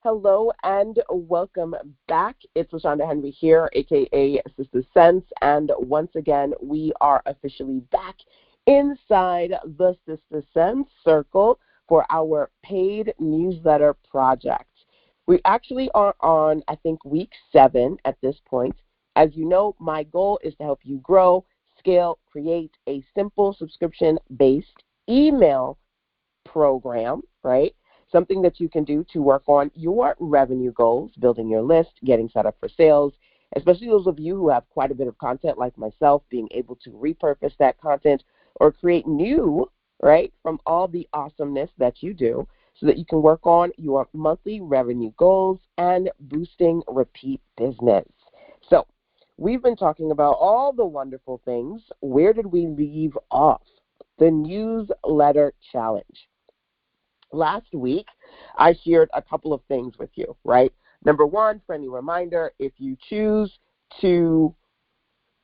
Hello and welcome back. It's LaShonda Henry here, aka Sister Sense, and once again, we are officially back inside the Sister Sense circle for our paid newsletter project. We actually are on, I think, week 7 at this point. As you know, my goal is to help you grow, scale, create a simple subscription-based email program, right? Something that you can do to work on your revenue goals, building your list, getting set up for sales, especially those of you who have quite a bit of content like myself, being able to repurpose that content or create new, right, from all the awesomeness that you do so that you can work on your monthly revenue goals and boosting repeat business. So we've been talking about all the wonderful things. Where did we leave off? The newsletter challenge. Last week, I shared a couple of things with you, right? Number one, friendly reminder, if you choose to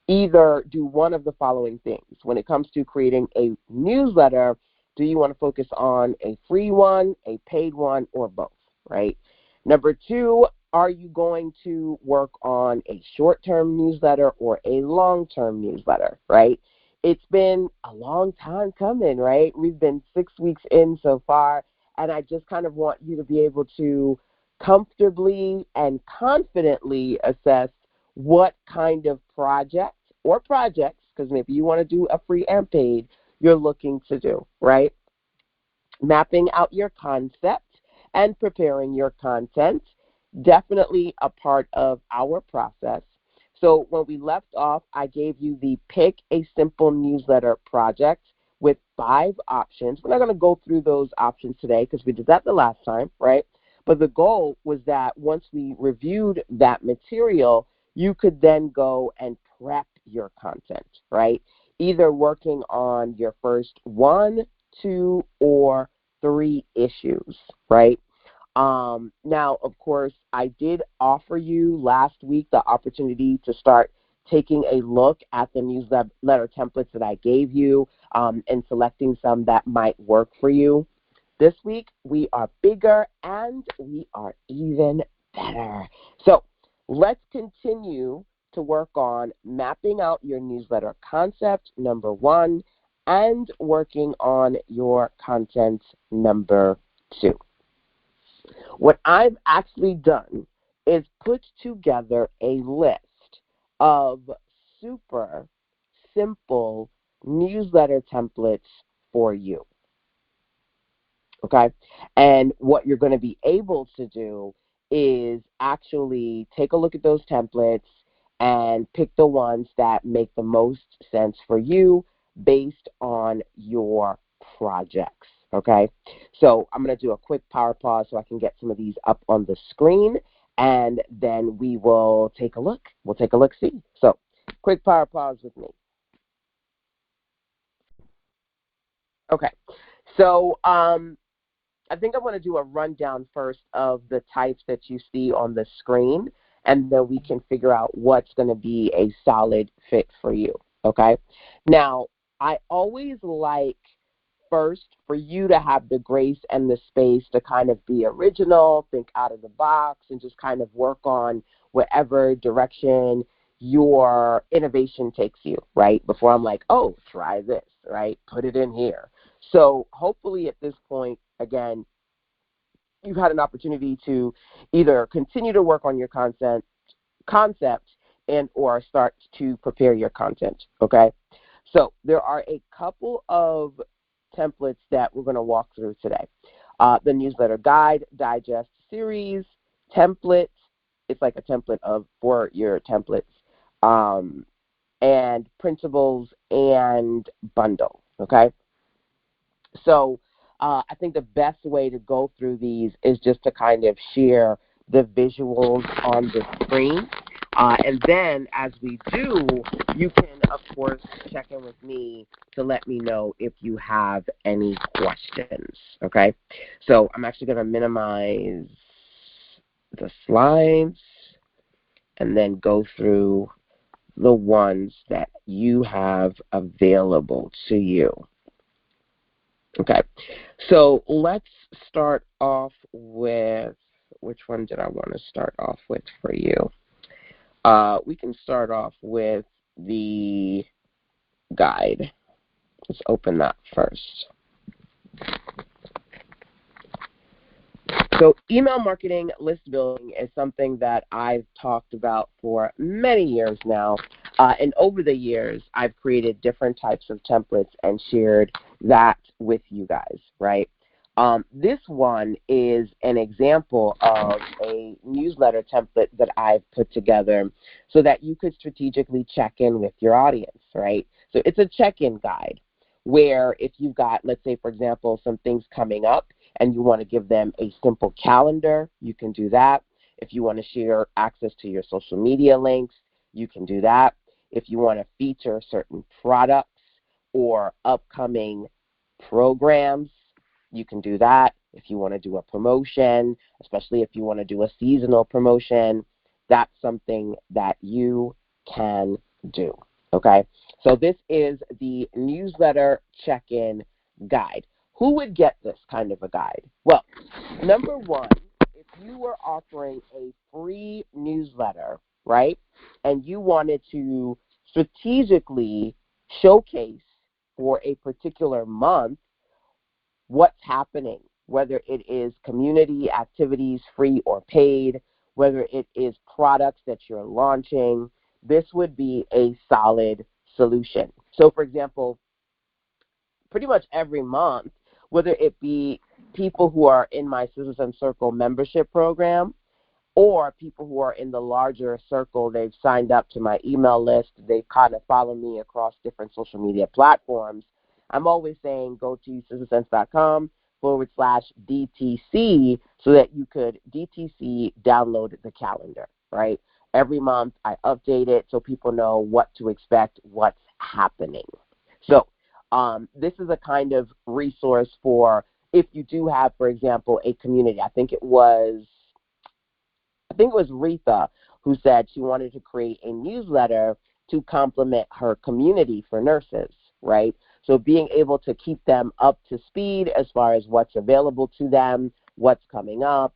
either do one of the following things. When it comes to creating a newsletter, do you want to focus on a free one, a paid one, or both, right? Number two, are you going to work on a short-term newsletter or a long-term newsletter, right? It's been a long time coming, right? We've been 6 weeks in so far. And I just kind of want you to be able to comfortably and confidently assess what kind of project or projects, because maybe you want to do a free and paid, you're looking to do, right? Mapping out your concept and preparing your content, definitely a part of our process. So when we left off, I gave you the pick a simple newsletter project with 5 options. We're not going to go through those options today because we did that the last time, right? But the goal was that once we reviewed that material, you could then go and prep your content, right? Either working on your first 1, 2, or 3 issues, right? Now, of course, I did offer you last week the opportunity to start taking a look at the newsletter templates that I gave you and selecting some that might work for you. This week, we are bigger and we are even better. So let's continue to work on mapping out your newsletter concept, number 1, and working on your content, number 2. What I've actually done is put together a list of super simple newsletter templates for you, okay? And what you're going to be able to do is actually take a look at those templates and pick the ones that make the most sense for you based on your projects, okay? So I'm going to do a quick power pause so I can get some of these up on the screen, and then we will take a look. We'll take a look-see. So quick power pause with me. Okay, so I think I want to do a rundown first of the types that you see on the screen, and then we can figure out what's going to be a solid fit for you, okay? Now, I always like first for you to have the grace and the space to kind of be original, think out of the box, and just kind of work on whatever direction your innovation takes you, right? Before I'm like, oh, try this, right? Put it in here. So hopefully at this point, again, you've had an opportunity to either continue to work on your concept and or start to prepare your content, okay? So there are a couple of templates that we're going to walk through today. The newsletter guide, digest series, templates. It's like a template for your templates, and printables and bundle, okay? So I think the best way to go through these is just to kind of share the visuals on the screen. And then as we do, you can, of course, check in with me to let me know if you have any questions, okay? So I'm actually going to minimize the slides and then go through the ones that you have available to you. Okay, so let's start off with, which one did I want to start off with for you? We can start off with the guide. Let's open that first. So email marketing list building is something that I've talked about for many years now. And over the years, I've created different types of templates and shared that with you guys, right? This one is an example of a newsletter template that I've put together so that you could strategically check in with your audience, right? So it's a check-in guide where if you've got, let's say, for example, some things coming up and you want to give them a simple calendar, you can do that. If you want to share access to your social media links, you can do that. If you want to feature certain products or upcoming programs, you can do that. If you want to do a promotion, especially if you want to do a seasonal promotion, that's something that you can do, okay? So this is the newsletter check-in guide. Who would get this kind of a guide? Well, number one, if you were offering a free newsletter, right, and you wanted to strategically showcase for a particular month what's happening, whether it is community activities, free or paid, whether it is products that you're launching, this would be a solid solution. So, for example, pretty much every month, whether it be people who are in my Citizen Circle membership program or people who are in the larger circle, they've signed up to my email list, they kind of follow me across different social media platforms, I'm always saying go to citizensense.com/DTC so that you could DTC download the calendar, right? Every month I update it so people know what to expect, what's happening. So this is a kind of resource for if you do have, for example, a community. I think it was Retha who said she wanted to create a newsletter to complement her community for nurses, right? So being able to keep them up to speed as far as what's available to them, what's coming up,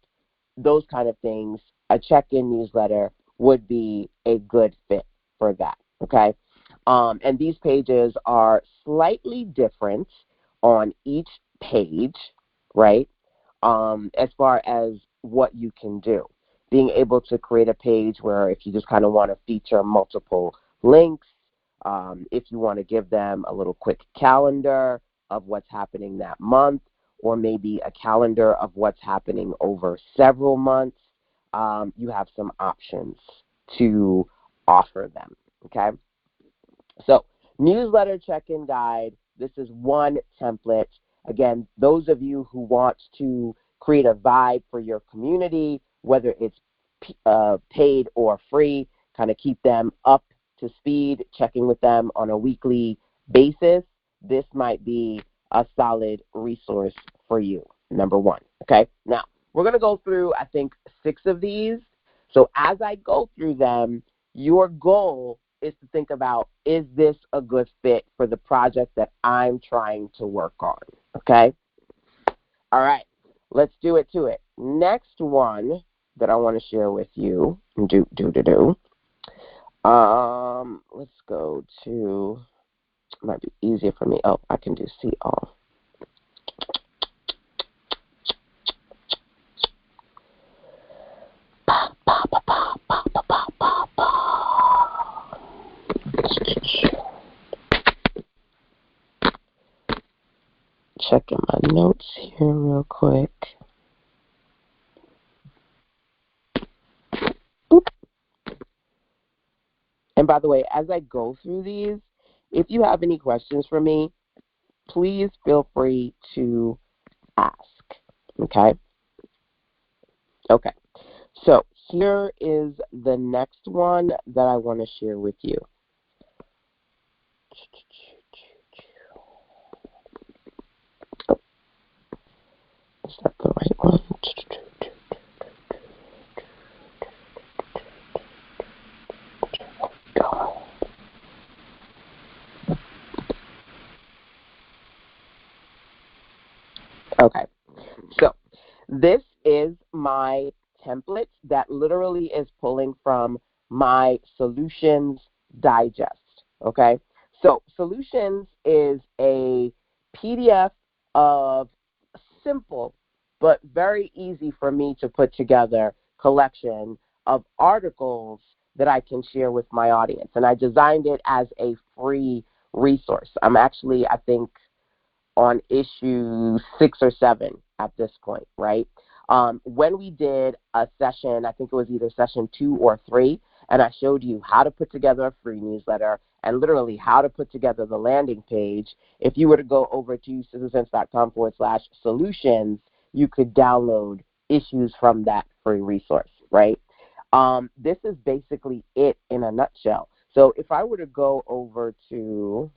those kind of things, a check-in newsletter would be a good fit for that, okay? And these pages are slightly different on each page, right, as far as what you can do. Being able to create a page where if you just kind of want to feature multiple links, if you want to give them a little quick calendar of what's happening that month, or maybe a calendar of what's happening over several months, you have some options to offer them, okay? So, newsletter check-in guide, this is one template. Again, those of you who want to create a vibe for your community, whether it's paid or free, kind of keep them up to speed, checking with them on a weekly basis, this might be a solid resource for you, number one, okay? Now, we're going to go through, I think, 6 of these. So as I go through them, your goal is to think about, is this a good fit for the project that I'm trying to work on, okay? All right, let's do it to it. Next one that I want to share with you, let's go to, it might be easier for me. Oh, I can do see all. Checking my notes here real quick. Oop. And by the way, as I go through these, if you have any questions for me, please feel free to ask, okay? Okay, so here is the next one that I want to share with you. Oh, is that the right one? Okay, so this is my template that literally is pulling from my Solutions Digest, okay? So Solutions is a PDF of simple but very easy for me to put together collection of articles that I can share with my audience. And I designed it as a free resource. I'm actually, I think, on issue 6 or 7 at this point, right? When we did a session, I think it was either session 2 or 3, and I showed you how to put together a free newsletter and literally how to put together the landing page. If you were to go over to sistersense.com/solutions, you could download issues from that free resource, right? This is basically it in a nutshell. So if I were to go over to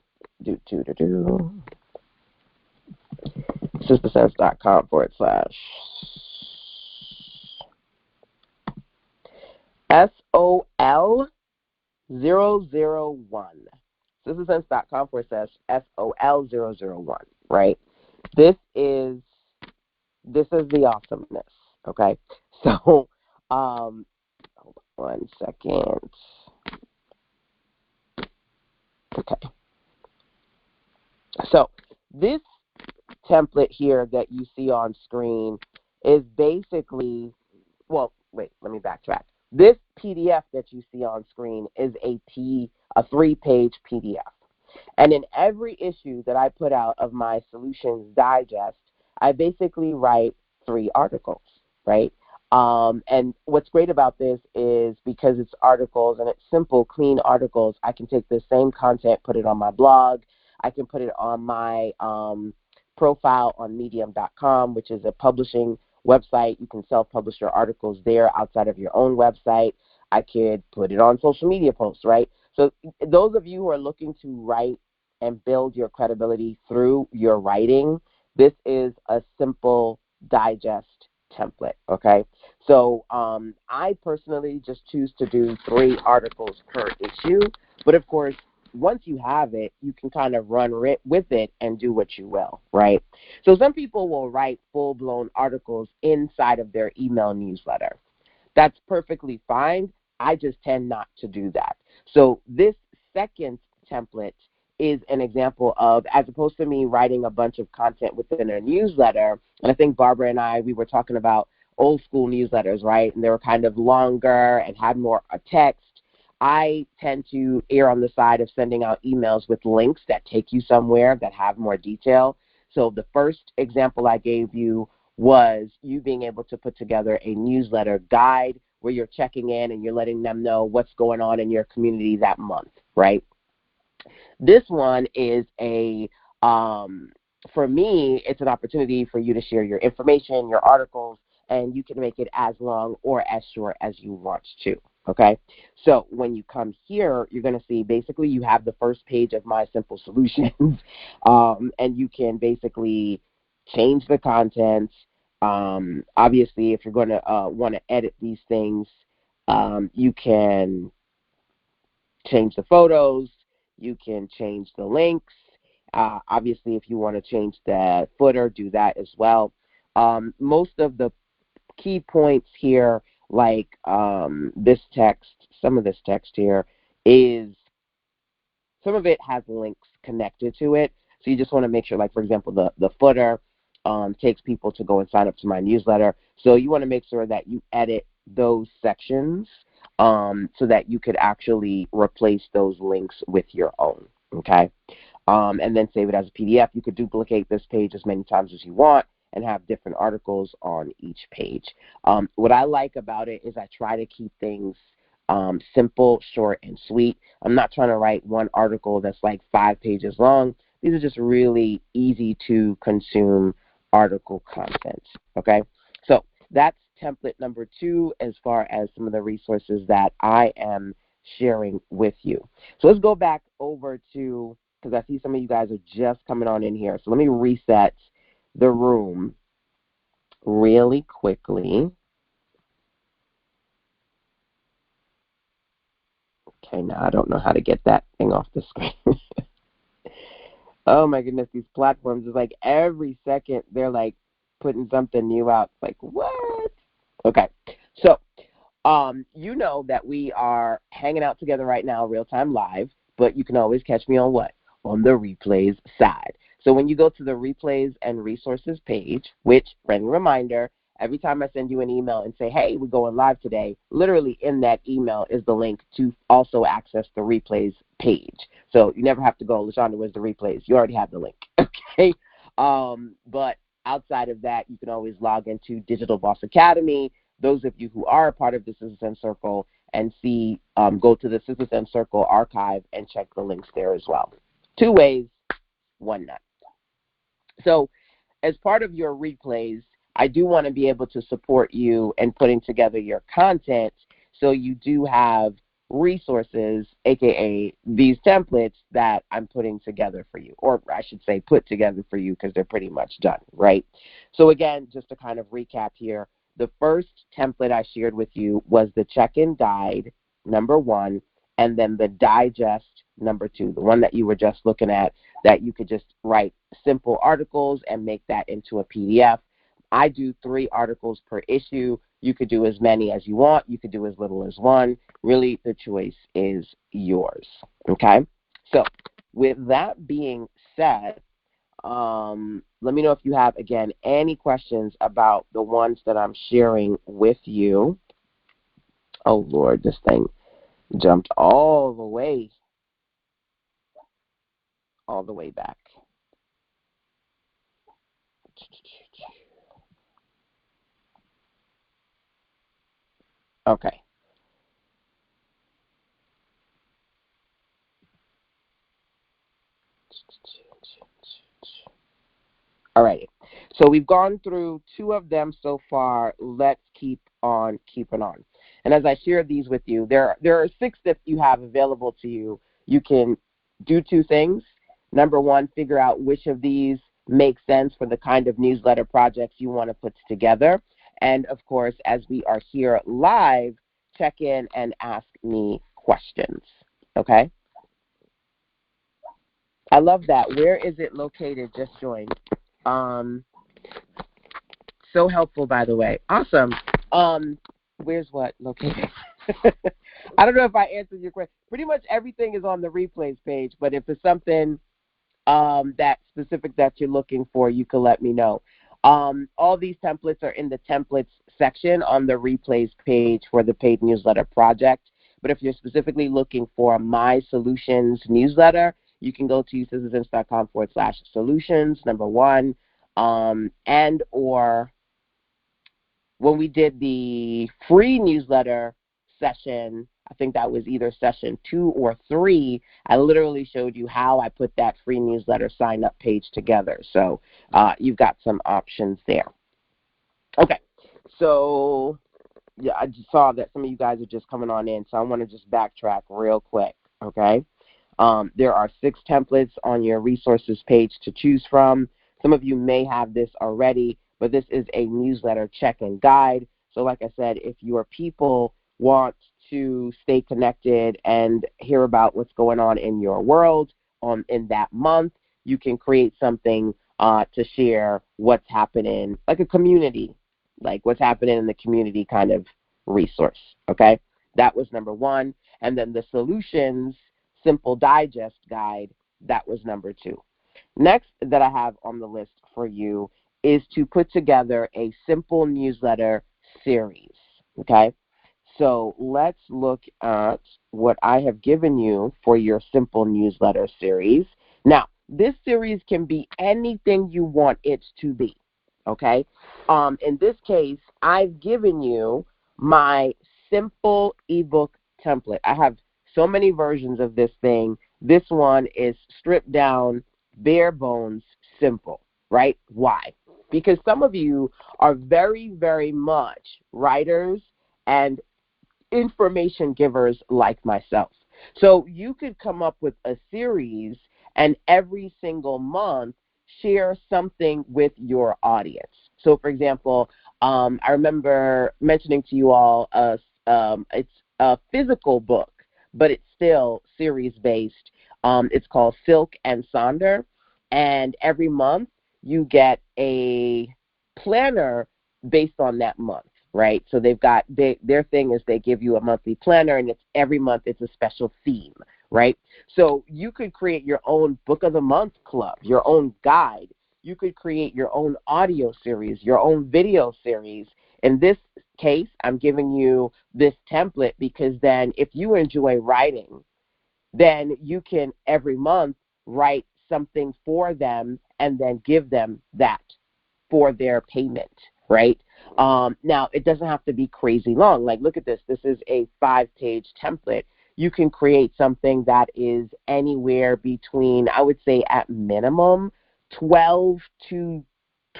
sistersense.com/SOL001. sistersense.com/SOL001, right? This is the awesomeness, okay? So, hold on 1 second. Okay. So, this template here that you see on screen is basically, well, wait, let me backtrack. This PDF that you see on screen is a 3-page PDF. And in every issue that I put out of my Solutions Digest, I basically write 3 articles, right? And what's great about this is because it's articles and it's simple, clean articles, I can take the same content, put it on my blog. I can put it on my profile on medium.com, which is a publishing website. You can self-publish your articles there outside of your own website. I could put it on social media posts, right? So those of you who are looking to write and build your credibility through your writing, this is a simple digest template, okay? So I personally just choose to do 3 articles per issue, but of course, once you have it, you can kind of run with it and do what you will, right? So some people will write full-blown articles inside of their email newsletter. That's perfectly fine. I just tend not to do that. So this second template is an example of, as opposed to me writing a bunch of content within a newsletter, and I think Barbara and I, we were talking about old school newsletters, right? And they were kind of longer and had more text. I tend to err on the side of sending out emails with links that take you somewhere that have more detail. So the first example I gave you was you being able to put together a newsletter guide where you're checking in and you're letting them know what's going on in your community that month, right? This one is for me, it's an opportunity for you to share your information, your articles, and you can make it as long or as short as you want to, okay? So when you come here, you're going to see basically you have the first page of my simple solutions, and you can basically change the content. Obviously, if you're going to want to edit these things, you can change the photos, you can change the links. Obviously, if you want to change the footer, do that as well. Most of the key points here, like this text, some of this text here is, some of it has links connected to it. So you just want to make sure, like, for example, the footer takes people to go and sign up to my newsletter. So you want to make sure that you edit those sections so that you could actually replace those links with your own, okay? And then save it as a PDF. You could duplicate this page as many times as you want and have different articles on each page. What I like about it is I try to keep things simple, short, and sweet. I'm not trying to write one article that's like 5 pages long. These are just really easy to consume article content, okay? So that's template number 2 as far as some of the resources that I am sharing with you. So let's go back over to, because I see some of you guys are just coming on in here. So let me reset the room really quickly. Okay, now I don't know how to get that thing off the screen. Oh my goodness, these platforms is like every second they're like putting something new out. It's like, what? Okay, You know that we are hanging out together right now, real time live, but you can always catch me on what? On the replays side. So when you go to the replays and resources page, which, friendly reminder, every time I send you an email and say, hey, we're going live today, literally in that email is the link to also access the replays page. So you never have to go, LaShonda, where's the replays? You already have the link, okay? But outside of that, you can always log into Digital Boss Academy. Those of you who are a part of the Sister Sense Circle and see, go to the Sister Sense Circle archive and check the links there as well. 2 ways, 1 nut. So as part of your replays, I do want to be able to support you in putting together your content, so you do have resources, aka these templates that I'm putting together for you, or I should say put together for you, because they're pretty much done, right? So again, just to kind of recap here, the first template I shared with you was the check-in guide, number 1, and then the digest, number 2, the one that you were just looking at, that you could just write simple articles and make that into a PDF. I do 3 articles per issue. You could do as many as you want. You could do as little as 1. Really, the choice is yours, okay? So with that being said, let me know if you have, again, any questions about the ones that I'm sharing with you. Oh, Lord, this thing jumped all the way back. Okay. All right. So we've gone through 2 of them so far. Let's keep on keeping on. And as I share these with you, there are 6 that you have available to you. You can do 2 things. Number 1, figure out which of these make sense for the kind of newsletter projects you want to put together. And of course, as we are here live, check in and ask me questions. Okay? I love that. Where is it located? Just joined. So helpful, by the way. Awesome. Where's what located? I don't know if I answered your question. Pretty much everything is on the replays page, but if there's something that specific that you're looking for, you can let me know. All these templates are in the templates section on the replays page for the paid newsletter project. But if you're specifically looking for my solutions newsletter, you can go to sistersense.com/solutions, number 1, and or when we did the free newsletter session, I think that was either session 2 or 3, I literally showed you how I put that free newsletter sign-up page together. So you've got some options there. Okay, so yeah, I just saw that some of you guys are just coming on in, so I want to just backtrack real quick, okay? There are 6 templates on your resources page to choose from. Some of you may have this already, but this is a newsletter check-in guide. So like I said, if your people want to stay connected and hear about what's going on in your world in that month, you can create something to share what's happening, like a community, like what's happening in the community kind of resource, okay? That was number 1. And then the solutions simple digest guide, that was number 2. Next that I have on the list for you is to put together a simple newsletter series, okay? So let's look at what I have given you for your simple newsletter series. Now, this series can be anything you want it to be, okay? In this case, I've given you my simple ebook template. I have so many versions of this thing. This one is stripped down, bare bones, simple, right? Why? Because some of you are very, very much writers and information givers like myself. So you could come up with a series and every single month share something with your audience. So for example, I remember mentioning to you all it's a physical book, but it's still series-based. It's called Silk and Sonder, and every month you get a planner based on that month. right? So they've got their thing is they give you a monthly planner, and it's every month it's a special theme, right? So you could create your own book of the month club, your own guide. You could create your own audio series, your own video series. In this case, I'm giving you this template because then if you enjoy writing, then you can every month write something for them and then give them that for their payment, right? Now, it doesn't have to be crazy long. Like, look at this. This is a 5-page template. You can create something that is anywhere between, I would say at minimum, 12 to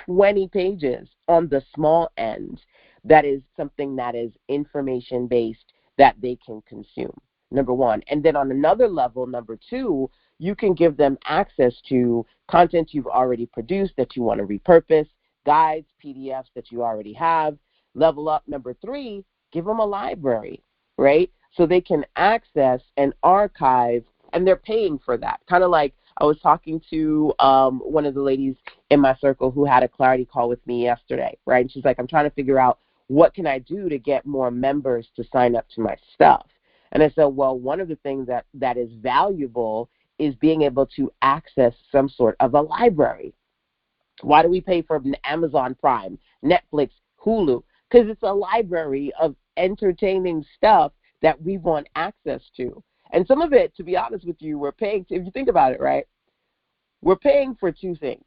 20 pages on the small end. That is something that is information-based that they can consume, number one. And then on another level, number two, you can give them access to content you've already produced that you want to repurpose, guides, PDFs that you already have. Level up, number three, give them a library, right? So they can access and archive, and they're paying for that. Kind of like I was talking to one of the ladies in my circle who had a clarity call with me yesterday, right? And she's like, I'm trying to figure out what can I do to get more members to sign up to my stuff. And I said, well, one of the things that is valuable is being able to access some sort of a library. Why do we pay for Amazon Prime, Netflix, Hulu? Because it's a library of entertaining stuff that we want access to. And some of it, to be honest with you, we're paying, if you think about it, right, we're paying for two things.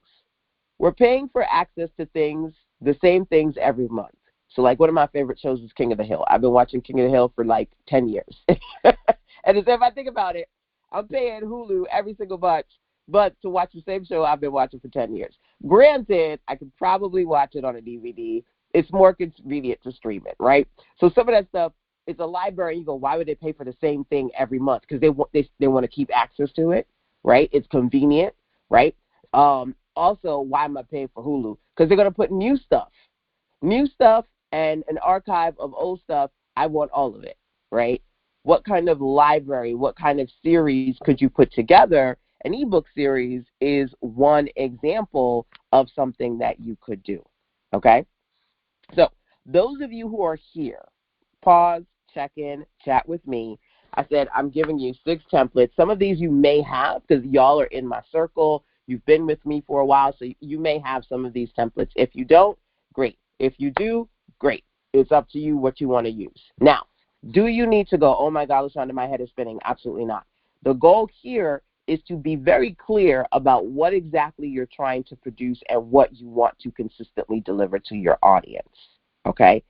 We're paying for access to things, the same things every month. So, like, one of my favorite shows is King of the Hill. I've been watching King of the Hill for, like, 10 years. And as if I think about it, I'm paying Hulu every single month, but to watch the same show I've been watching for 10 years. Granted, I could probably watch it on a DVD. It's more convenient to stream it, right? So some of that stuff is a library. You go, why would they pay for the same thing every month? Because they want to keep access to it, right? It's convenient, right? Also, why am I paying for Hulu? Because they're going to put new stuff and an archive of old stuff. I want all of it, right? What kind of library, what kind of series could you put together? An ebook series is one example of something that you could do, okay? So those of you who are here, pause, check in, chat with me. I said I'm giving you 6 templates. Some of these you may have because y'all are in my circle. You've been with me for a while, so you may have some of these templates. If you don't, great. If you do, great. It's up to you what you want to use. Now, do you need to go, oh, my God, LaShonda, my head is spinning? Absolutely not. The goal here is to be very clear about what exactly you're trying to produce and what you want to consistently deliver to your audience, okay?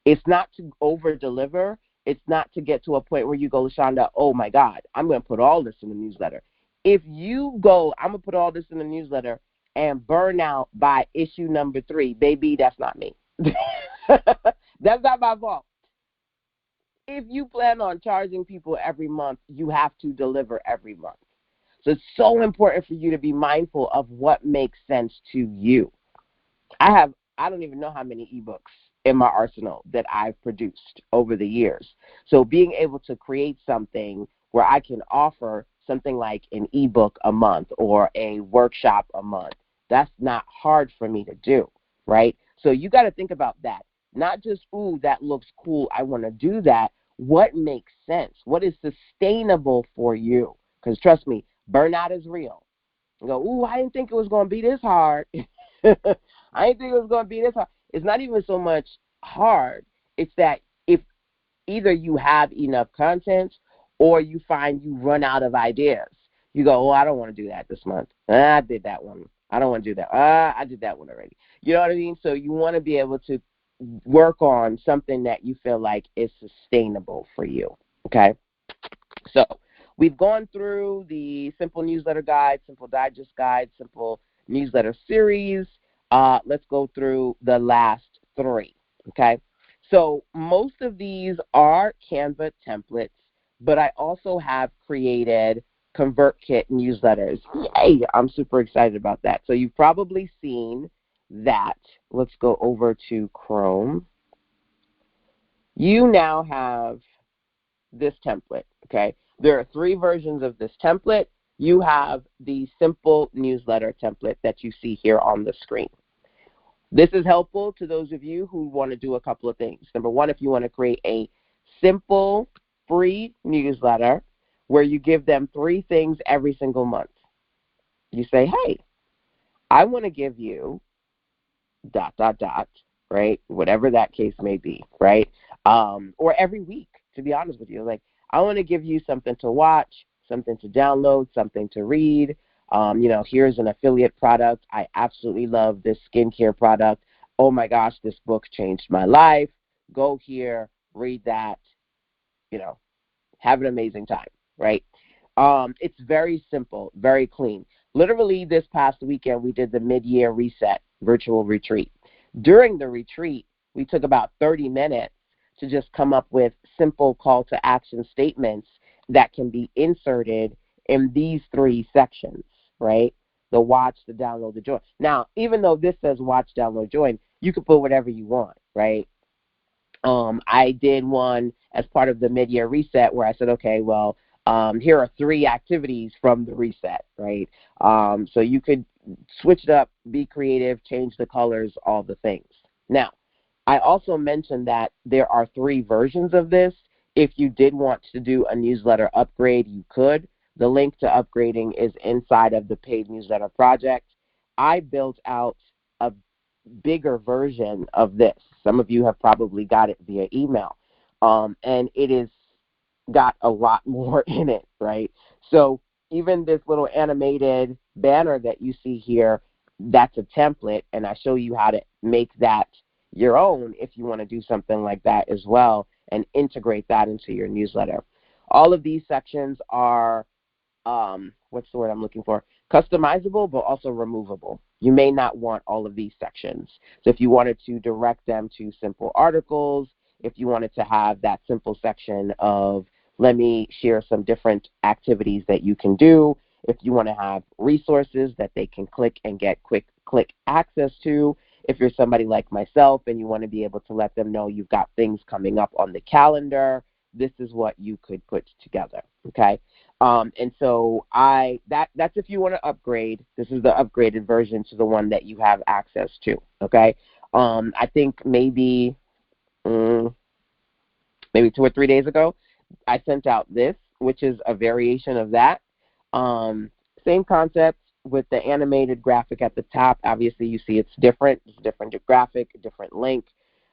It's not to over-deliver. It's not to get to a point where you go, LaShonda, oh, my God, I'm going to put all this in the newsletter. If you go, I'm going to put all this in the newsletter and burn out by issue number 3, baby, that's not me. That's not my fault. If you plan on charging people every month, you have to deliver every month. So it's so important for you to be mindful of what makes sense to you. I don't even know how many ebooks in my arsenal that I've produced over the years. So being able to create something where I can offer something like an ebook a month or a workshop a month, that's not hard for me to do, right? So you got to think about that. Not just, ooh, that looks cool, I want to do that. What makes sense? What is sustainable for you? Because trust me, burnout is real. You go, ooh, I didn't think it was going to be this hard. I didn't think it was going to be this hard. It's not even so much hard. It's that if either you have enough content or you find you run out of ideas. You go, oh, I don't want to do that this month. I did that one. I don't want to do that. I did that one already. You know what I mean? So you want to be able to work on something that you feel like is sustainable for you, okay? So we've gone through the simple newsletter guide, simple digest guide, simple newsletter series. Let's go through the last 3, okay? So most of these are Canva templates, but I also have created ConvertKit newsletters. Yay! I'm super excited about that. So you've probably seen that. Let's go over to Chrome. You now have this template, okay? There are 3 versions of this template. You have the simple newsletter template that you see here on the screen. This is helpful to those of you who want to do a couple of things. Number one, if you want to create a simple, free newsletter where you give them 3 things every single month. You say, hey, I want to give you ... right? Whatever that case may be, right? Or every week, to be honest with you. Like, I want to give you something to watch, something to download, something to read. Here's an affiliate product. I absolutely love this skincare product. Oh my gosh, this book changed my life. Go here, read that, have an amazing time, right? It's very simple, very clean. Literally this past weekend, we did the mid-year reset virtual retreat. During the retreat, we took about 30 minutes to just come up with simple call to action statements that can be inserted in these 3 sections, right? The watch, the download, the join. Now, even though this says watch, download, join, you can put whatever you want, right? I did one as part of the mid-year reset where I said, okay, well, here are 3 activities from the reset, right? So you could switch it up, be creative, change the colors, all the things. Now, I also mentioned that there are 3 versions of this. If you did want to do a newsletter upgrade, you could. The link to upgrading is inside of the paid newsletter project. I built out a bigger version of this. Some of you have probably got it via email. And it is got a lot more in it, right? So even this little animated banner that you see here, that's a template, and I show you how to make that your own if you want to do something like that as well and integrate that into your newsletter. All of these sections are, what's the word I'm looking for? Customizable, but also removable. You may not want all of these sections. So if you wanted to direct them to simple articles, if you wanted to have that simple section of, let me share some different activities that you can do, if you want to have resources that they can click and get quick click access to, if you're somebody like myself and you want to be able to let them know you've got things coming up on the calendar, this is what you could put together, okay? And so that's if you want to upgrade. This is the upgraded version to the one that you have access to, okay? I think maybe 2 or 3 days ago, I sent out this, which is a variation of that. Same concept with the animated graphic at the top. Obviously, you see it's different. It's a different graphic, a different link.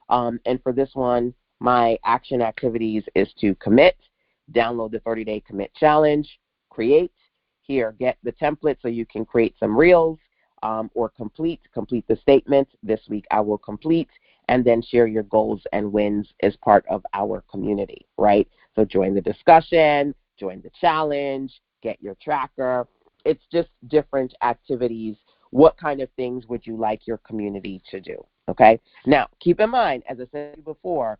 And for this one, my action activities is to commit, download the 30-day commit challenge, create. Here, get the template so you can create some reels, or complete the statement. This week I will complete, and then share your goals and wins as part of our community, right? So join the discussion, join the challenge, get your tracker. It's just different activities. What kind of things would you like your community to do, okay? Now, keep in mind, as I said before,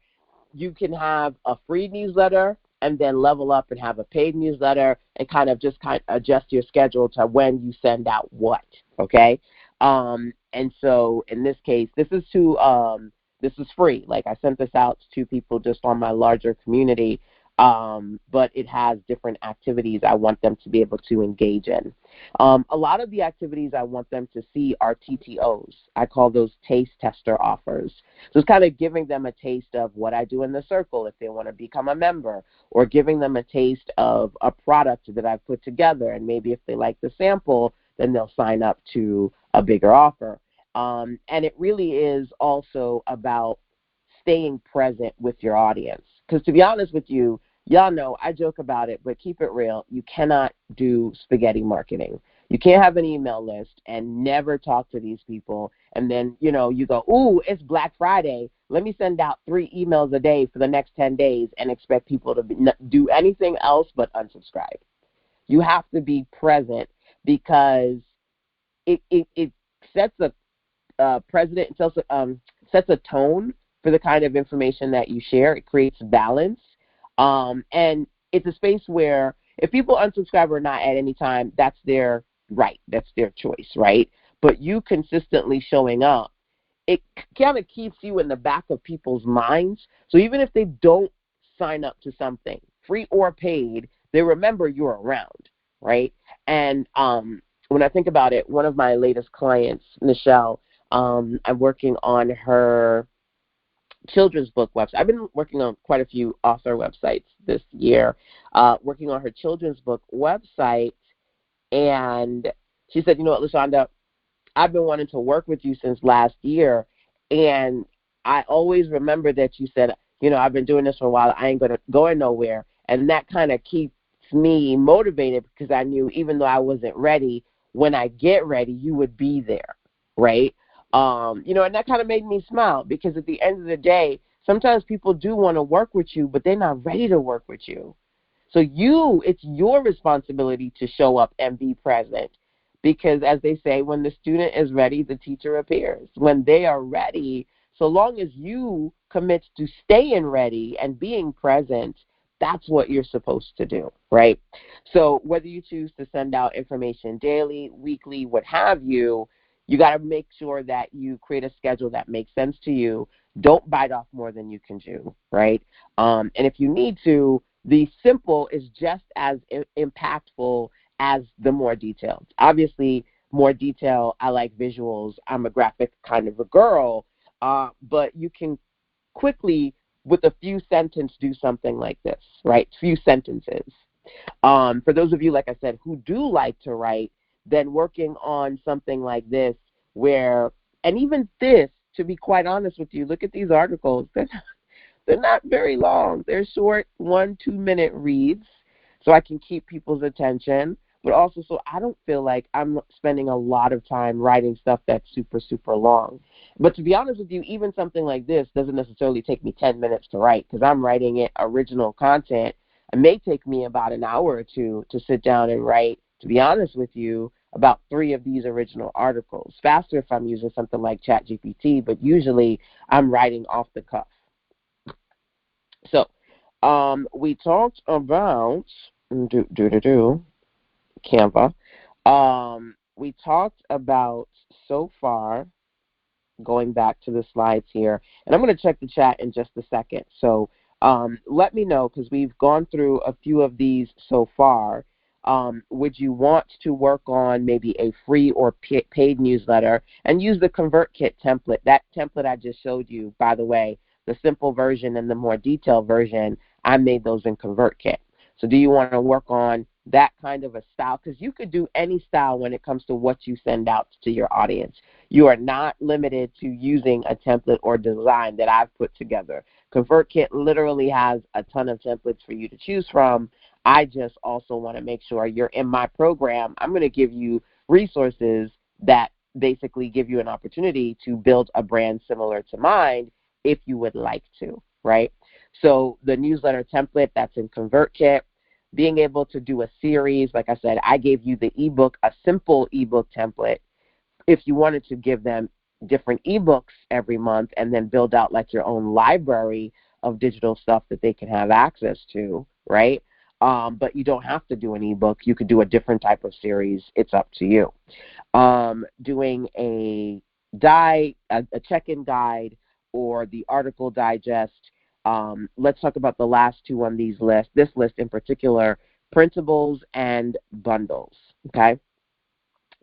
you can have a free newsletter and then level up and have a paid newsletter and kind of adjust your schedule to when you send out what, okay? And so in this case, this is free. Like, I sent this out to people just on my larger community, but it has different activities I want them to be able to engage in. A lot of the activities I want them to see are TTOs. I call those taste tester offers. So it's kind of giving them a taste of what I do in the circle if they want to become a member, or giving them a taste of a product that I've put together, and maybe if they like the sample, then they'll sign up to a bigger offer. And it really is also about staying present with your audience. Because to be honest with you, y'all know I joke about it, but keep it real. You cannot do spaghetti marketing. You can't have an email list and never talk to these people. And then, you go, ooh, it's Black Friday. Let me send out 3 emails a day for the next 10 days and expect people to do anything else but unsubscribe. You have to be present, because it sets sets a tone for the kind of information that you share. It creates balance. And it's a space where if people unsubscribe or not at any time, that's their right. That's their choice, right? But you consistently showing up, it kind of keeps you in the back of people's minds. So even if they don't sign up to something, free or paid, they remember you're around, right? And when I think about it, one of my latest clients, Michelle, I'm working on her children's book website. I've been working on quite a few author websites this year, working on her children's book website. And she said, you know what, LaShonda, I've been wanting to work with you since last year. And I always remember that you said, you know, I've been doing this for a while. I ain't going nowhere. And that kind of keeps me motivated because I knew even though I wasn't ready, when I get ready, you would be there, right? You know, and that kind of made me smile because at the end of the day, sometimes people do want to work with you, but they're not ready to work with you. So it's your responsibility to show up and be present because, as they say, when the student is ready, the teacher appears. When they are ready, so long as you commit to staying ready and being present, that's what you're supposed to do, right? So whether you choose to send out information daily, weekly, what have you, you got to make sure that you create a schedule that makes sense to you. Don't bite off more than you can chew, right? And if you need to, the simple is just as impactful as the more detailed. Obviously, more detail, I like visuals. I'm a graphic kind of a girl, but you can quickly, with a few sentences, do something like this, right? Few sentences. For those of you, like I said, who do like to write, then working on something like this where, and even this, to be quite honest with you, look at these articles. They're not very long. They're short 1-2 minute reads so I can keep people's attention, but also so I don't feel like I'm spending a lot of time writing stuff that's super, super long. But to be honest with you, even something like this doesn't necessarily take me 10 minutes to write because I'm writing it original content. It may take me about an hour or two to sit down and write, to be honest with you, about 3 of these original articles. Faster if I'm using something like ChatGPT, but usually I'm writing off the cuff. So we talked about Canva. We talked about so far, going back to the slides here, and I'm going to check the chat in just a second. So let me know because we've gone through a few of these so far. Would you want to work on maybe a free or paid newsletter and use the ConvertKit template? That template I just showed you, by the way, the simple version and the more detailed version, I made those in ConvertKit. So do you want to work on that kind of a style? Because you could do any style when it comes to what you send out to your audience. You are not limited to using a template or design that I've put together. ConvertKit literally has a ton of templates for you to choose from. I just also want to make sure you're in my program. I'm going to give you resources that basically give you an opportunity to build a brand similar to mine if you would like to, right? So the newsletter template, that's in ConvertKit. Being able to do a series, like I said, I gave you the ebook, a simple ebook template. If you wanted to give them different ebooks every month and then build out like your own library of digital stuff that they can have access to, right? But you don't have to do an ebook. You could do a different type of series. It's up to you. Doing a check-in guide or the article digest. Let's talk about the last two on this list in particular, printables and bundles, okay?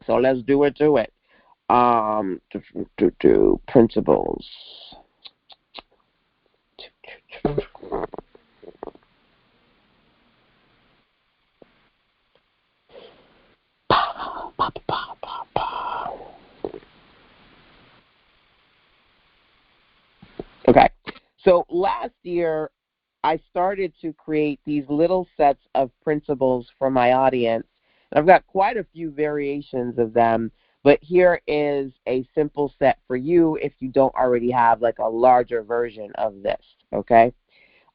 So let's do it. Printables. Okay, so last year I started to create these little sets of printables for my audience. And I've got quite a few variations of them, but here is a simple set for you if you don't already have like a larger version of this, okay?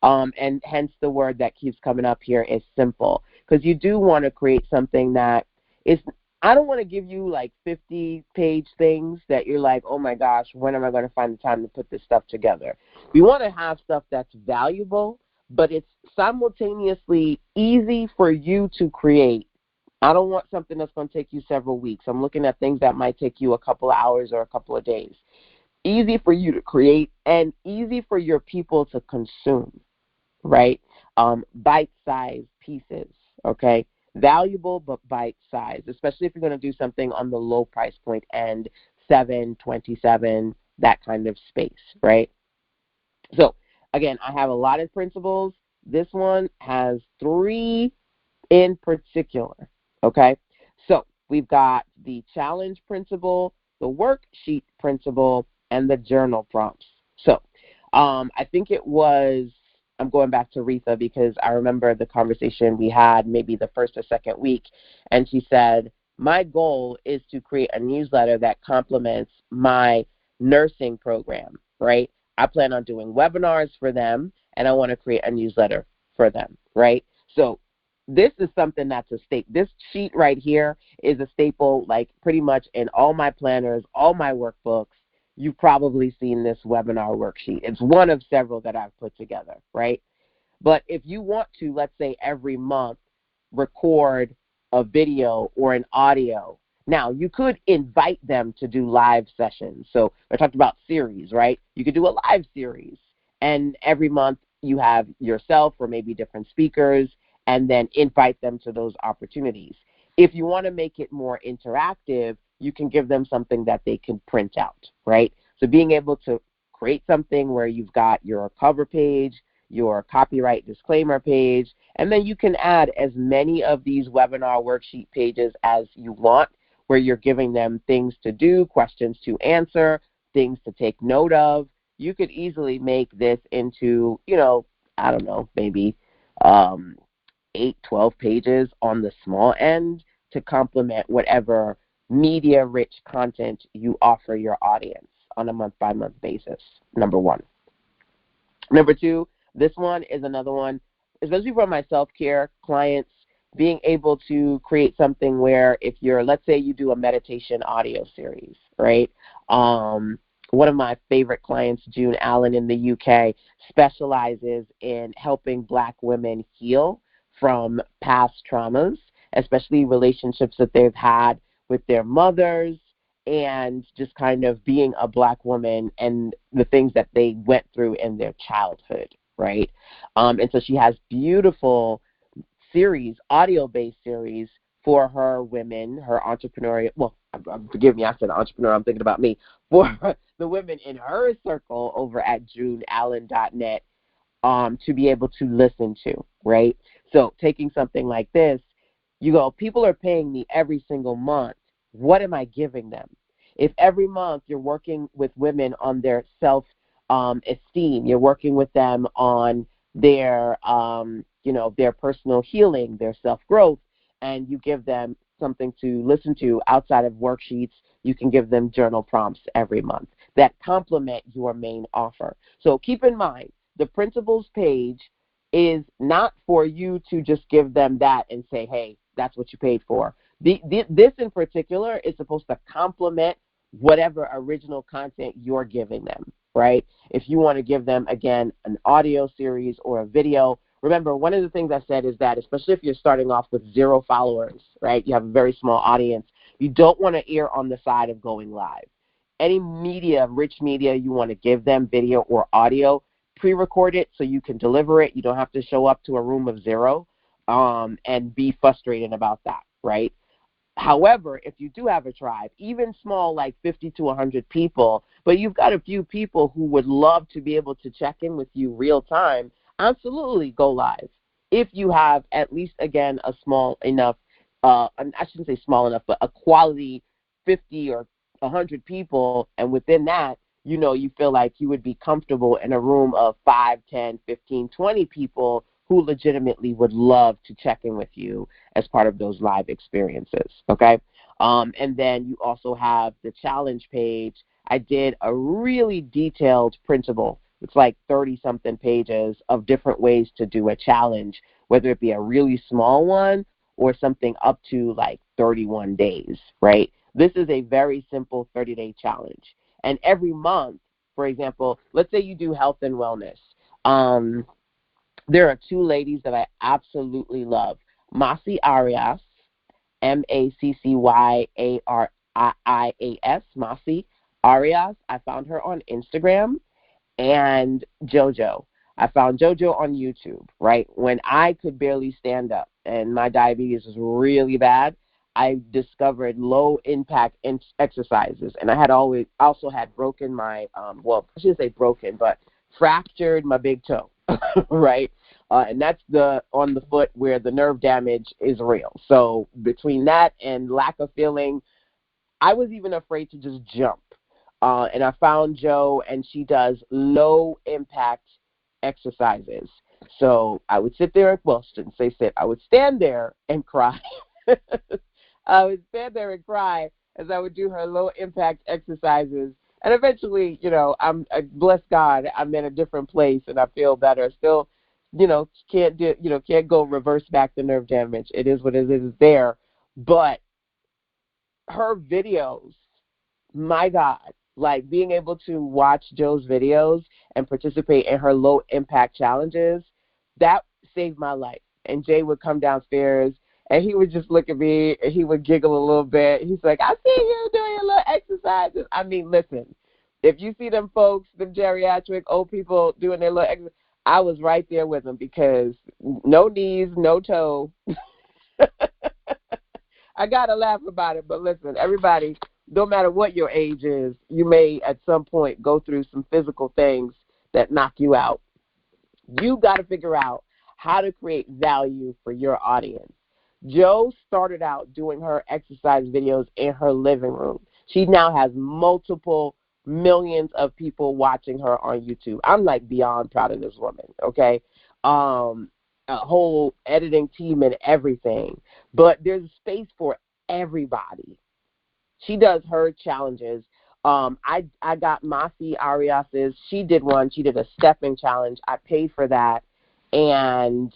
And hence the word that keeps coming up here is simple, because you do want to create something that is, I don't want to give you like 50-page things that you're like, oh my gosh, when am I going to find the time to put this stuff together? We want to have stuff that's valuable, but it's simultaneously easy for you to create. I don't want something that's going to take you several weeks. I'm looking at things that might take you a couple of hours or a couple of days. Easy for you to create and easy for your people to consume, right? Bite-sized pieces, okay? Valuable but bite-sized, especially if you're going to do something on the low price point end, 7:27, that kind of space, right? So again, I have a lot of principles. This one has 3 in particular, okay? So we've got the challenge principle, the worksheet principle, and the journal prompts. So I think it was, I'm going back to Retha because I remember the conversation we had maybe the first or second week, and she said, my goal is to create a newsletter that complements my nursing program, right? I plan on doing webinars for them, and I want to create a newsletter for them, right? So this is something that's a staple. This sheet right here is a staple, like pretty much in all my planners, all my workbooks. You've probably seen this webinar worksheet. It's one of several that I've put together, right? But if you want to, let's say every month, record a video or an audio. Now, you could invite them to do live sessions. So I talked about series, right? You could do a live series. And every month you have yourself or maybe different speakers, and then invite them to those opportunities. If you want to make it more interactive, you can give them something that they can print out, right? So being able to create something where you've got your cover page, your copyright disclaimer page, and then you can add as many of these webinar worksheet pages as you want, where you're giving them things to do, questions to answer, things to take note of. You could easily make this into, I don't know, maybe 8, 12 pages on the small end to complement whatever media-rich content you offer your audience on a month-by-month basis, number one. Number 2, this one is another one, especially for my self-care clients, being able to create something where if you're, let's say you do a meditation audio series, right? One of my favorite clients, June Allen in the UK, specializes in helping Black women heal from past traumas, especially relationships that they've had with their mothers, and just kind of being a Black woman and the things that they went through in their childhood, right? And so she has beautiful series, audio-based series for her women, her entrepreneurial, well, forgive me, I said entrepreneur, I'm thinking about me, for the women in her circle over at juneallen.net to be able to listen to, right? So taking something like this, you go, people are paying me every single month. What am I giving them? If every month you're working with women on their self-esteem, you're working with them on their, their personal healing, their self-growth, and you give them something to listen to outside of worksheets, you can give them journal prompts every month that complement your main offer. So keep in mind, the principles page is not for you to just give them that and say, hey, that's what you paid for. This in particular is supposed to complement whatever original content you're giving them, right? If you want to give them, again, an audio series or a video, remember, one of the things I said is that, especially if you're starting off with 0 followers, right, you have a very small audience, you don't want to err on the side of going live. Any media, rich media you want to give them, video or audio, pre-record it so you can deliver it. You don't have to show up to a room of 0 and be frustrated about that, right? However, if you do have a tribe, even small, like 50 to 100 people, but you've got a few people who would love to be able to check in with you real time, absolutely go live. If you have at least, again, a small enough, I shouldn't say small enough, but a quality 50 or 100 people, and within that, you feel like you would be comfortable in a room of 5, 10, 15, 20 people who legitimately would love to check in with you as part of those live experiences, okay? And then you also have the challenge page. I did a really detailed printable. It's like 30-something pages of different ways to do a challenge, whether it be a really small one or something up to like 31 days, right? This is a very simple 30-day challenge. And every month, for example, let's say you do health and wellness. There are 2 ladies that I absolutely love. Masi Arias, Maccyarias, Masi Arias. I found her on Instagram. And JoJo. I found JoJo on YouTube, right? When I could barely stand up and my diabetes was really bad, I discovered low impact exercises, and I had also had broken my well, I shouldn't say broken, but fractured my big toe, right? And that's on the foot where the nerve damage is real. So between that and lack of feeling, I was even afraid to just jump. And I found Jo, and she does low impact exercises. So I would sit there, well, I shouldn't say sit, I would stand there and cry. I would stand there and cry as I would do her low impact exercises. And eventually, I bless God, I'm in a different place and I feel better. Still, can't go reverse back the nerve damage. It is what it is there. But her videos, my God, like being able to watch Jo's videos and participate in her low impact challenges, that saved my life. And Jay would come downstairs and he would just look at me and he would giggle a little bit. He's like, I see you doing your little exercises. I mean, listen, if you see them folks, them geriatric old people doing their little exercises, I was right there with them because no knees, no toe. I got to laugh about it, but listen, everybody, no matter what your age is, you may at some point go through some physical things that knock you out. You got to figure out how to create value for your audience. Jo started out doing her exercise videos in her living room. She now has multiple millions of people watching her on YouTube. I'm like beyond proud of this woman, okay? A whole editing team and everything. But there's space for everybody. She does her challenges. I got Masi Arias's. She did one. She did a stepping challenge. I paid for that. And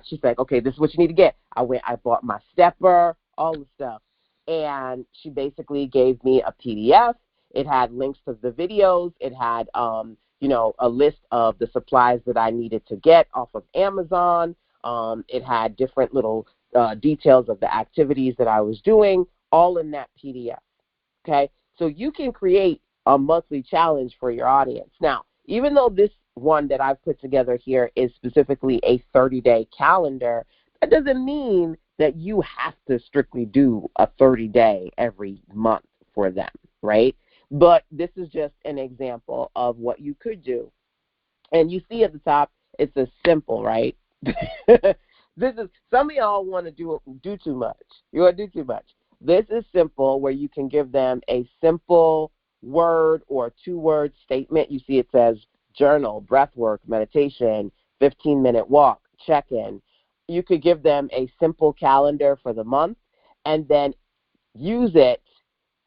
she's like, okay, this is what you need to get. I bought my stepper, all the stuff. And she basically gave me a PDF. It had links to the videos. It had, a list of the supplies that I needed to get off of Amazon. It had different little details of the activities that I was doing, all in that PDF. Okay, so you can create a monthly challenge for your audience. Now, even though this one that I've put together here is specifically a 30-day calendar, that doesn't mean that you have to strictly do a 30-day every month for them, right? But this is just an example of what you could do. And you see at the top, it says simple, right? Some of y'all want to do too much. You want to do too much. This is simple, where you can give them a simple word or two-word statement. You see it says journal, breath work, meditation, 15-minute walk, check-in. You could give them a simple calendar for the month and then use it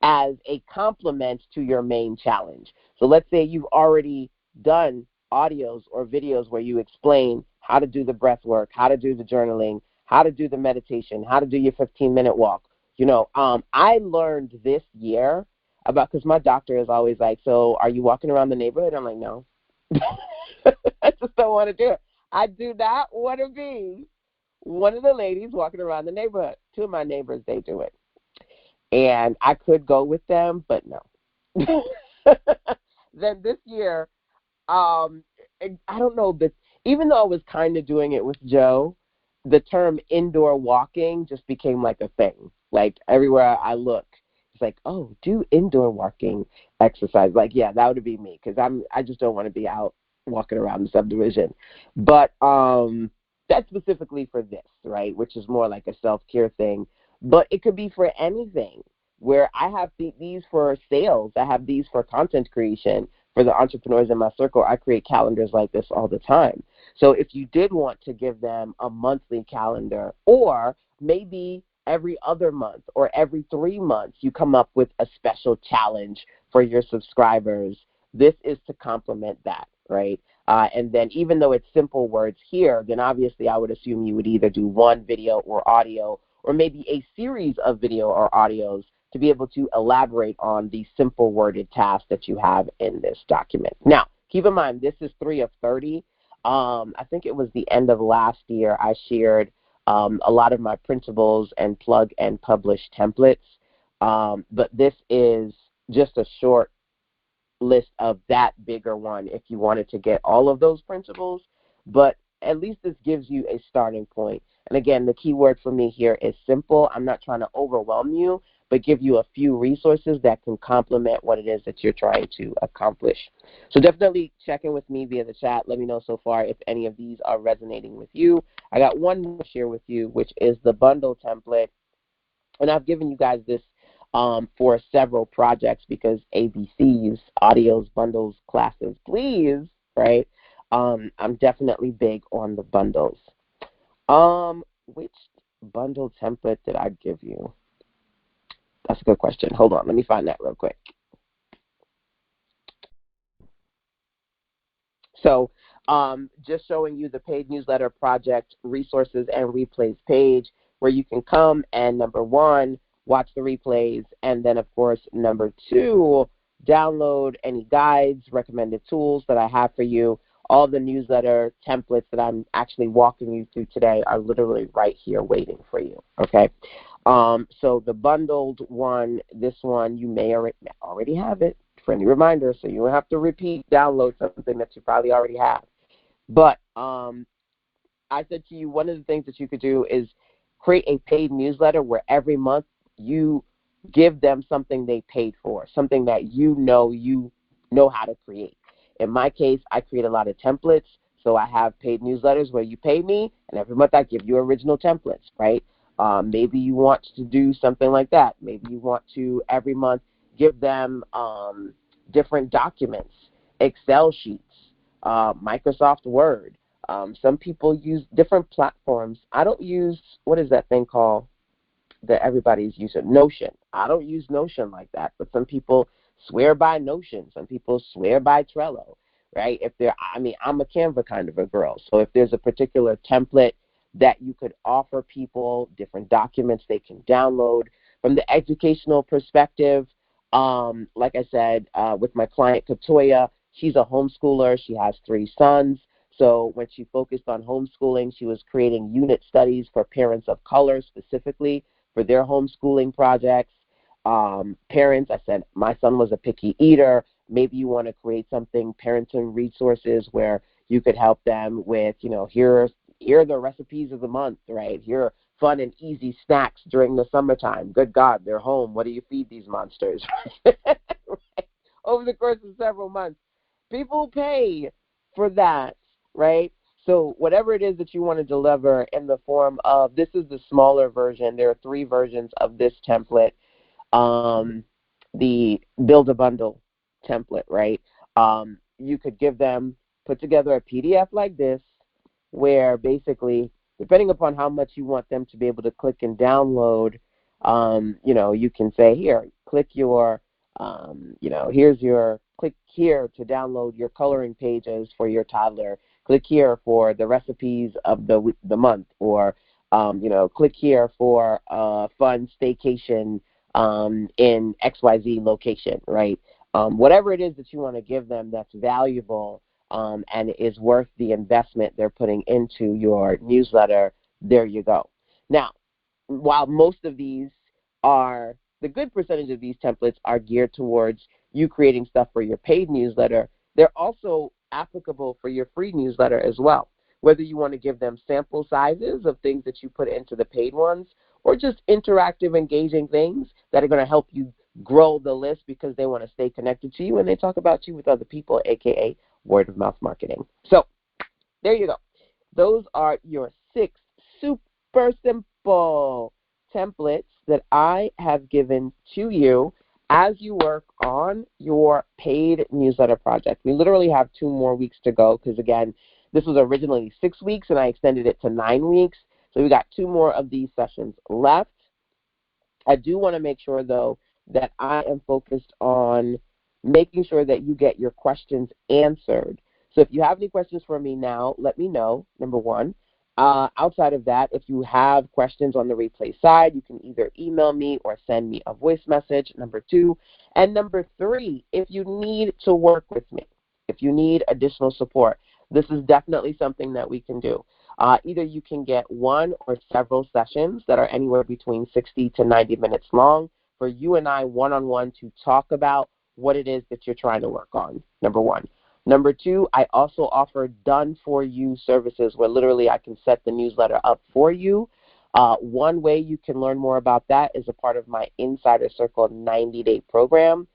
as a complement to your main challenge. So let's say you've already done audios or videos where you explain how to do the breath work, how to do the journaling, how to do the meditation, how to do your 15-minute walk. I learned this year because my doctor is always like, so are you walking around the neighborhood? I'm like, no. I just don't want to do it. I do not want to be one of the ladies walking around the neighborhood. Two of my neighbors, they do it. And I could go with them, but no. Then this year, I don't know, but even though I was kind of doing it with Jo, the term indoor walking just became like a thing. Like everywhere I look, it's like, oh, do indoor walking exercise. Like, yeah, that would be me because I just don't want to be out walking around the subdivision. But that's specifically for this, right, which is more like a self-care thing. But it could be for anything where I have these for sales. I have these for content creation. For the entrepreneurs in my circle, I create calendars like this all the time. So if you did want to give them a monthly calendar, or maybe every other month or every 3 months you come up with a special challenge for your subscribers, this is to complement that, right? And then even though it's simple words here, then obviously I would assume you would either do one video or audio, or maybe a series of video or audios to be able to elaborate on the simple worded tasks that you have in this document. Now, keep in mind, this is 3 of 30. I think it was the end of last year I shared a lot of my principles and plug and publish templates. But this is just a short list of that bigger one if you wanted to get all of those principles. But at least this gives you a starting point. And again, the key word for me here is simple. I'm not trying to overwhelm you, but give you a few resources that can complement what it is that you're trying to accomplish. So definitely check in with me via the chat. Let me know so far if any of these are resonating with you. I got one more to share with you, which is the bundle template. And I've given you guys this for several projects because ABCs, audios, bundles, classes, please, right? I'm definitely big on the bundles. Which bundle template did I give you? That's a good question. Hold on. Let me find that real quick. So just showing you the paid newsletter project resources and replays page where you can come and, number one, watch the replays, and then, of course, number two, download any guides, recommended tools that I have for you. All the newsletter templates that I'm actually walking you through today are literally right here waiting for you, okay? So the bundled one, this one, you may already have it. Friendly reminder, so you don't have to repeat, download something that you probably already have. But I said to you, one of the things that you could do is create a paid newsletter where every month you give them something they paid for, something that you know how to create. In my case, I create a lot of templates, so I have paid newsletters where you pay me, and every month I give you original templates, right? Maybe you want to do something like that. Maybe you want to, every month, give them different documents, Excel sheets, Microsoft Word. Some people use different platforms. I don't use, what is that thing called that everybody's using? Notion. I don't use Notion like that, but some people swear by Notion. Some people swear by Trello, right? I'm a Canva kind of a girl. So if there's a particular template that you could offer people, different documents they can download. From the educational perspective, like I said, with my client Katoya, she's a homeschooler. She has 3 sons. So when she focused on homeschooling, she was creating unit studies for parents of color specifically for their homeschooling projects. Parents, I said, my son was a picky eater. Maybe you want to create something, parenting resources, where you could help them with, here are the recipes of the month, right? Here are fun and easy snacks during the summertime. Good God, they're home. What do you feed these monsters? Right? Over the course of several months, people pay for that, right? So whatever it is that you want to deliver in the form of, this is the smaller version. There are 3 versions of this template. The build a bundle template, right? You could give them, put together a PDF like this, where basically, depending upon how much you want them to be able to click and download, you can say, here, click your, click here to download your coloring pages for your toddler. Click here for the recipes of the month, or, click here for a fun staycation in XYZ location, right? Whatever it is that you want to give them that's valuable and is worth the investment they're putting into your newsletter, there you go. Now, while most of these are, the good percentage of these templates are geared towards you creating stuff for your paid newsletter, they're also applicable for your free newsletter as well. Whether you want to give them sample sizes of things that you put into the paid ones, or just interactive, engaging things that are going to help you grow the list because they want to stay connected to you and they talk about you with other people, aka word of mouth marketing. So there you go. Those are your 6 super simple templates that I have given to you as you work on your paid newsletter project. We literally have 2 more weeks to go because, again, this was originally 6 weeks and I extended it to 9 weeks. So we got 2 more of these sessions left. I do want to make sure, though, that I am focused on making sure that you get your questions answered. So if you have any questions for me now, let me know, number 1. Outside of that, if you have questions on the replay side, you can either email me or send me a voice message, number 2. And number 3, if you need to work with me, if you need additional support, this is definitely something that we can do. Either you can get 1 or several sessions that are anywhere between 60 to 90 minutes long for you and I one-on-one to talk about what it is that you're trying to work on, number 1. Number 2, I also offer done-for-you services where literally I can set the newsletter up for you. One way you can learn more about that is a part of my Insider Circle 90-day program.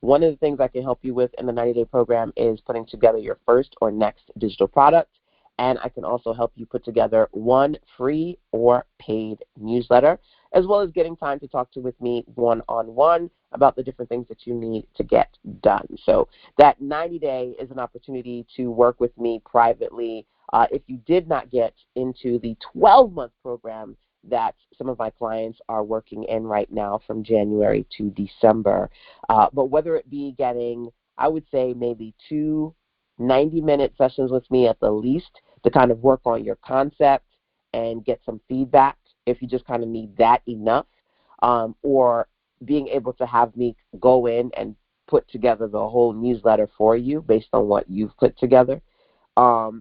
One of the things I can help you with in the 90-day program is putting together your first or next digital product, and I can also help you put together one free or paid newsletter, as well as getting time to talk with me one-on-one about the different things that you need to get done. So that 90-day is an opportunity to work with me privately. If you did not get into the 12-month program that some of my clients are working in right now from January to December, but whether it be getting, I would say, maybe 2 90-minute sessions with me at the least to kind of work on your concept and get some feedback if you just kind of need that enough, or being able to have me go in and put together the whole newsletter for you based on what you've put together.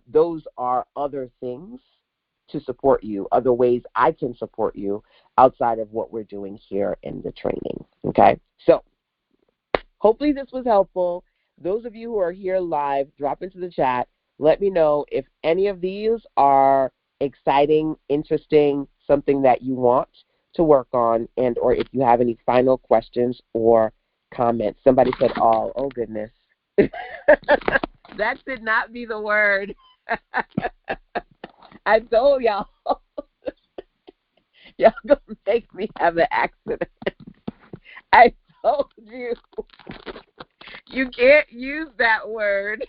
Those are other things to support you, other ways I can support you outside of what we're doing here in the training, okay? So hopefully this was helpful. Those of you who are here live, drop into the chat. Let me know if any of these are exciting, interesting, something that you want to work on, and or if you have any final questions or comments. Somebody said all. Oh, goodness. That should not be the word. I told y'all. Y'all gonna make me have an accident. I told you. You can't use that word.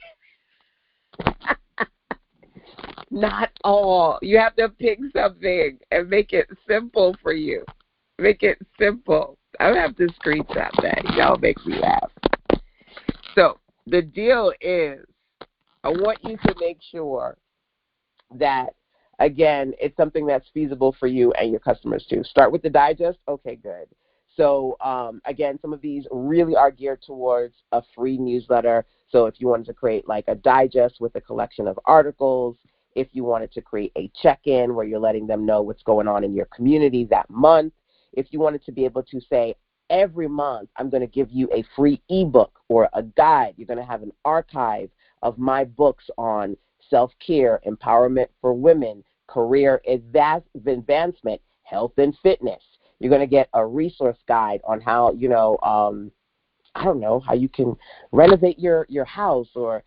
Not all. You have to pick something and make it simple for you. Make it simple. I have to screenshot that. Y'all make me laugh. So the deal is, I want you to make sure that, again, it's something that's feasible for you and your customers too. Start with the digest. Okay, good. So, again, some of these really are geared towards a free newsletter. So if you wanted to create like a digest with a collection of articles, if you wanted to create a check-in where you're letting them know what's going on in your community that month, if you wanted to be able to say, every month I'm going to give you a free ebook or a guide, you're going to have an archive of my books on self-care, empowerment for women, career advancement, health and fitness. You're going to get a resource guide on how, I don't know, how you can renovate your house, or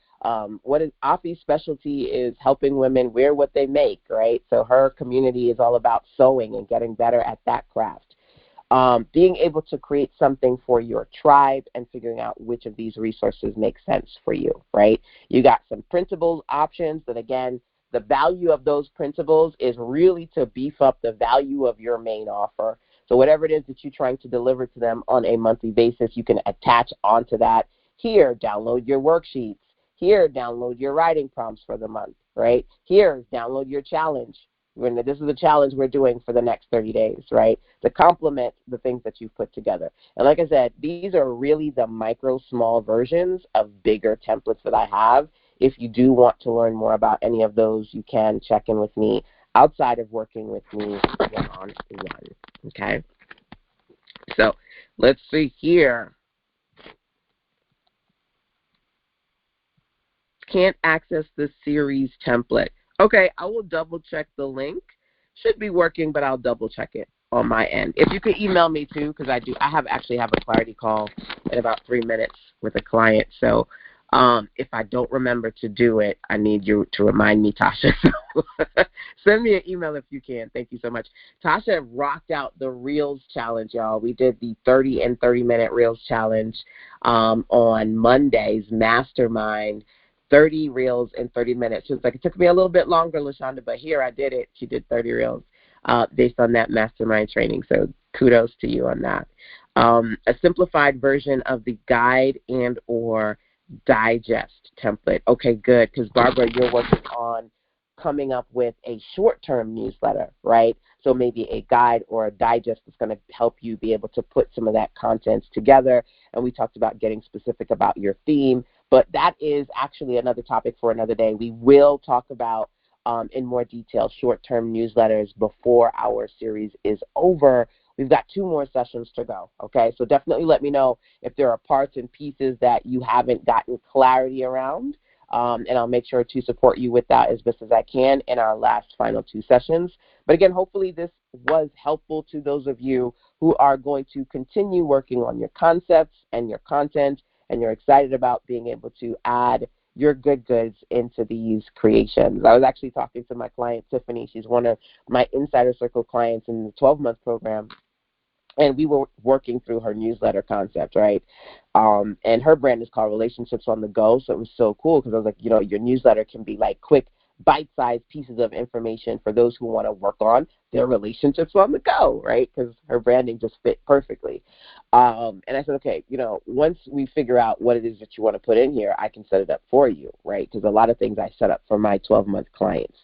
what is Afi's specialty is helping women wear what they make, right? So her community is all about sewing and getting better at that craft. Being able to create something for your tribe and figuring out which of these resources make sense for you, right? You got some printables options, but again, the value of those printables is really to beef up the value of your main offer. So whatever it is that you're trying to deliver to them on a monthly basis, you can attach onto that. Here, download your worksheets. Here, download your writing prompts for the month, right? Here, download your challenge. This is the challenge we're doing for the next 30 days, right? To complement the things that you've put together. And like I said, these are really the micro, small versions of bigger templates that I have. If you do want to learn more about any of those, you can check in with me outside of working with me one-on-one, okay? So let's see here. Can't access the series template. Okay, I will double check the link. Should be working, but I'll double check it on my end. If you could email me too, because I actually have a clarity call in about 3 minutes with a client. So if I don't remember to do it, I need you to remind me, Tasha. Send me an email if you can. Thank you so much. Tasha rocked out the Reels Challenge, y'all. We did the 30 and 30-minute Reels Challenge on Monday's Mastermind. 30 reels in 30 minutes. She was like, it took me a little bit longer, LaShonda, but here I did it. She did 30 reels based on that mastermind training. So kudos to you on that. A simplified version of the guide and or digest template. Okay, good, because Barbara, you're working on coming up with a short-term newsletter, right? So maybe a guide or a digest is going to help you be able to put some of that content together. And we talked about getting specific about your theme. But that is actually another topic for another day. We will talk about in more detail short-term newsletters before our series is over. We've got 2 more sessions to go, okay? So definitely let me know if there are parts and pieces that you haven't gotten clarity around. and I'll make sure to support you with that as best as I can in our last final 2 sessions. But again, hopefully this was helpful to those of you who are going to continue working on your concepts and your content, and you're excited about being able to add your good goods into these creations. I was actually talking to my client, Tiffany. She's one of my Insider Circle clients in the 12-month program, and we were working through her newsletter concept, right? And her brand is called Relationships on the Go, so it was so cool because I was like, you know, your newsletter can be like quick, bite-sized pieces of information for those who want to work on their relationships on the go, right? Because her branding just fit perfectly. And I said, okay, you know, once we figure out what it is that you want to put in here, I can set it up for you, right? Because a lot of things I set up for my 12-month clients.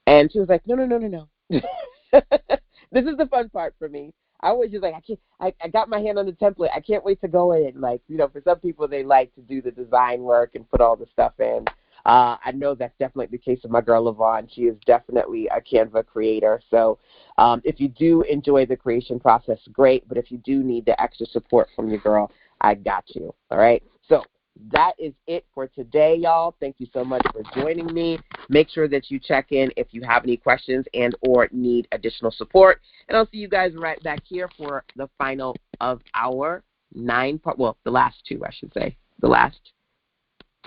And she was like, no. This is the fun part for me. I was just like, I got my hand on the template. I can't wait to go in. Like, you know, for some people, they like to do the design work and put all the stuff in. I know that's definitely the case of my girl, Lavon. She is definitely a Canva creator. So if you do enjoy the creation process, great. But if you do need the extra support from your girl, I got you. All right? So that is it for today, y'all. Thank you so much for joining me. Make sure that you check in if you have any questions and or need additional support. And I'll see you guys right back here for the final of our 9-part, well, the last 2, I should say. The last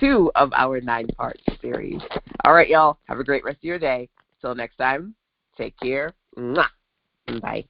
2 of our 9-part series. All right, y'all. Have a great rest of your day. Till next time, take care. Mwah. Bye.